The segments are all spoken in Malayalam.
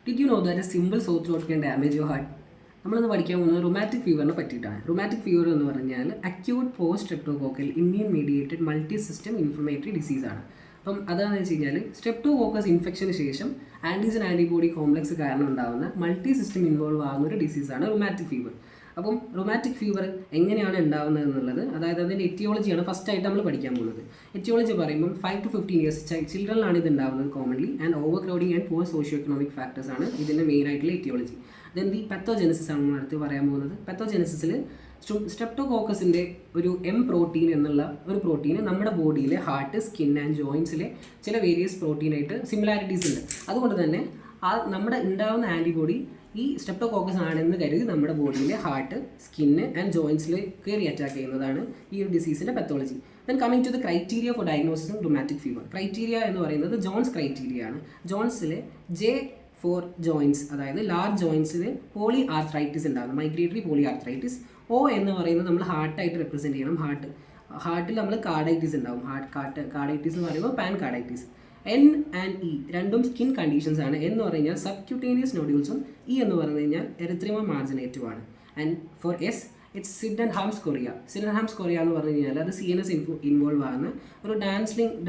Did you know that a simple sore throat can damage your heart? നമ്മളിന്ന് പഠിക്കാൻ പോകുന്നത് റൊമാറ്റിക് ഫീവറിനെ പറ്റിയിട്ടാണ്. റൊമാറ്റിക് ഫീവർ എന്ന് പറഞ്ഞാൽ acute post streptococcal immune mediated multi system inflammatory ഡിസീസാണ്. അപ്പം അതാണെന്ന് വെച്ച് കഴിഞ്ഞാൽ സ്ട്രെപ്റ്റോകോക്കസ് ഇൻഫെക്ഷന് ശേഷം ആൻറ്റിജൻ ആൻറ്റിബോഡി കോംപ്ലക്സ് കാരണം ഉണ്ടാകുന്ന മൾട്ടി സിസ്റ്റം ഇൻവോൾവ് ആകുന്ന ഒരു ഡിസീസാണ് റൊമാറ്റിക് ഫീവർ. അപ്പം റൊമാറ്റിക് ഫീവർ എങ്ങനെയാണ് ഉണ്ടാകുന്നത് എന്നുള്ളത്, അതായത് അതിൻ്റെ എറ്റിയോളജിയാണ് ഫസ്റ്റ് ആയിട്ട് നമ്മൾ പഠിക്കാൻ പോകുന്നത്. എറ്റിയോളജി പറയുമ്പോൾ 5 to 15 years ചിൽഡ്രനിലാണ് ഇത് ഉണ്ടാകുന്നത് commonly, and over crowding and poor socio economic factors ആണ് ഇതിൻ്റെ മെയിൻ ആയിട്ടുള്ള എറ്റിയോളജി. ദെൻ ദി പത്തോജെനസിസ് ആണ് നമ്മൾ അടുത്ത് പറയാൻ പോകുന്നത്. പത്തോജെനസിസിൽ സ്ട്രെപ്റ്റോകോക്കസിൻ്റെ ഒരു പ്രോട്ടീൻ എന്നുള്ള ഒരു പ്രോട്ടീൻ നമ്മുടെ ബോഡിയിലെ ഹാർട്ട്, സ്കിൻ ആൻഡ് ജോയിൻസിലെ ചില വേരിയസ് പ്രോട്ടീനായിട്ട് സിമിലാരിറ്റീസ് ഉണ്ട്. അതുകൊണ്ട് തന്നെ നമ്മുടെ ഉണ്ടാകുന്ന ആൻറ്റിബോഡി ഈ സ്ട്രെപ്റ്റോകോക്കസ് ആണെന്ന് കരുതി നമ്മുടെ ബോഡിയിലെ ഹാർട്ട്, സ്കിന്ന് ആൻഡ് ജോയിൻസിൽ കയറി അറ്റാക്ക് ചെയ്യുന്നതാണ് ഈ ഒരു ഡിസീസിൻ്റെ pathology. Then coming to the criteria for diagnosis rheumatic fever. Criteria എന്ന് പറയുന്നത് ജോൺസ് ക്രൈറ്റീരിയ ആണ്. ജോൺസിലെ J4 ജോയിൻസ്, അതായത് ലാർജ് ജോയിൻസിൽ പോളി ആർത്രൈറ്റിസ് ഉണ്ടാകുന്നത്, മൈഗ്രേറ്ററി പോളി ആർത്രൈറ്റിസ്. O എന്ന് പറയുന്നത് നമ്മൾ ഹാർട്ടായിട്ട് റെപ്രസെൻറ്റ് ചെയ്യണം. ഹാർട്ടിൽ നമ്മൾ കാർഡൈറ്റിസ് ഉണ്ടാവും. കാർഡൈറ്റിസ് എന്ന് പറയുമ്പോൾ പാൻ കാർഡൈറ്റിസ്. N and E രണ്ടും സ്കിൻ കണ്ടീഷൻസ് ആണ്. എന്ന് പറഞ്ഞു കഴിഞ്ഞാൽ സബ്ക്യൂട്ടേനിയസ് നോഡ്യൂൾസും, E എന്ന് പറഞ്ഞു കഴിഞ്ഞാൽ എറിത്രിമ മാർജിനേറ്റീവ് ആണ്. And four S it's Sydenham's chorea. Sydenham's chorea എന്ന് പറഞ്ഞു കഴിഞ്ഞാൽ അത് CNS ഇൻവോൾവ് ആകുന്ന ഒരു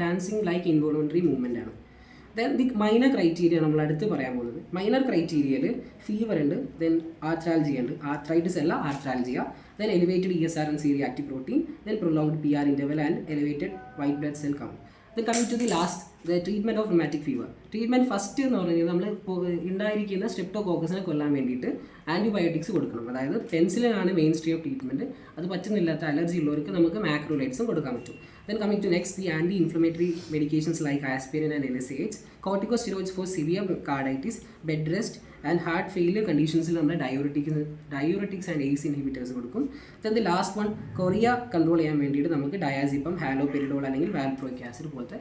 ഡാൻസിങ് ലൈക്ക് ഇൻവോൾവണ്ടറി മൂവ്മെൻ്റ് ആണ്. ദെൻ ദി മൈനർ ക്രൈറ്റീരിയ നമ്മൾ അടുത്ത് പറയാൻ പോകുന്നത്. മൈനർ ക്രൈറ്റീരിയയിൽ ഫീവർ ഉണ്ട്, ദെൻ ആർത്രൈൽജിയ ഉണ്ട്, ആർത്രൈറ്റിസ് അല്ല arthralgia, then elevated ESR and C reactive protein, then prolonged PR interval and elevated white blood cell count. Then coming to the last, the treatment of rheumatic fever. Treatment first എന്ന് പറഞ്ഞാൽ നമ്മൾ ഉണ്ടായിരിക്കുന്ന സ്ട്രെപ്റ്റോകോക്കസിനെ കൊല്ലാൻ വേണ്ടിയിട്ട് ആൻറ്റിബയോട്ടിക്സ് കൊടുക്കണം. അതായത് പെൻസിലിനാണ് മെയിൻ സ്ട്രീം ഓഫ് ട്രീറ്റ്മെൻറ്റ്. അത് പറ്റുന്നില്ലാത്ത അലർജി ഉള്ളവർക്ക് നമുക്ക് മാക്രോലൈറ്റ്സും കൊടുക്കാൻ പറ്റും. Then coming to next, the anti-inflammatory medications like aspirin and NSAIDs, corticosteroids for severe carditis, bed rest and heart failure conditionsil നമ്മൾ diuretics and ACE inhibitors കൊടുക്കും. Then the last one, Korea control ചെയ്യാൻ വേണ്ടിയിട്ട് നമുക്ക് ഡയാസിപ്പം, ഹാലോപെരിഡോൾ അല്ലെങ്കിൽ വാൽപ്രോയിക് ആസിഡ് പോലത്തെ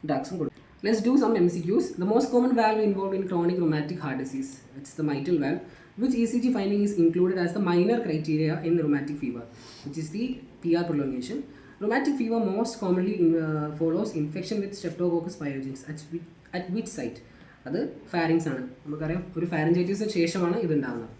ഡ്രഗ്സും കൊടുക്കും. Let's do some MCQs. The most common valve involved in chronic rheumatic heart disease, it's the mitral valve, which ECG finding is included as the minor criteria in rheumatic fever, which is the PR prolongation. Rheumatic fever most commonly follows infection with Streptococcus pyogenes at which site? അത് ഫാരിങ്സ് ആണ്. നമുക്കറിയാം ഒരു ഫാരിഞ്ചൈറ്റിസിന് ശേഷമാണ് ഇത് ഉണ്ടാകുന്നത്.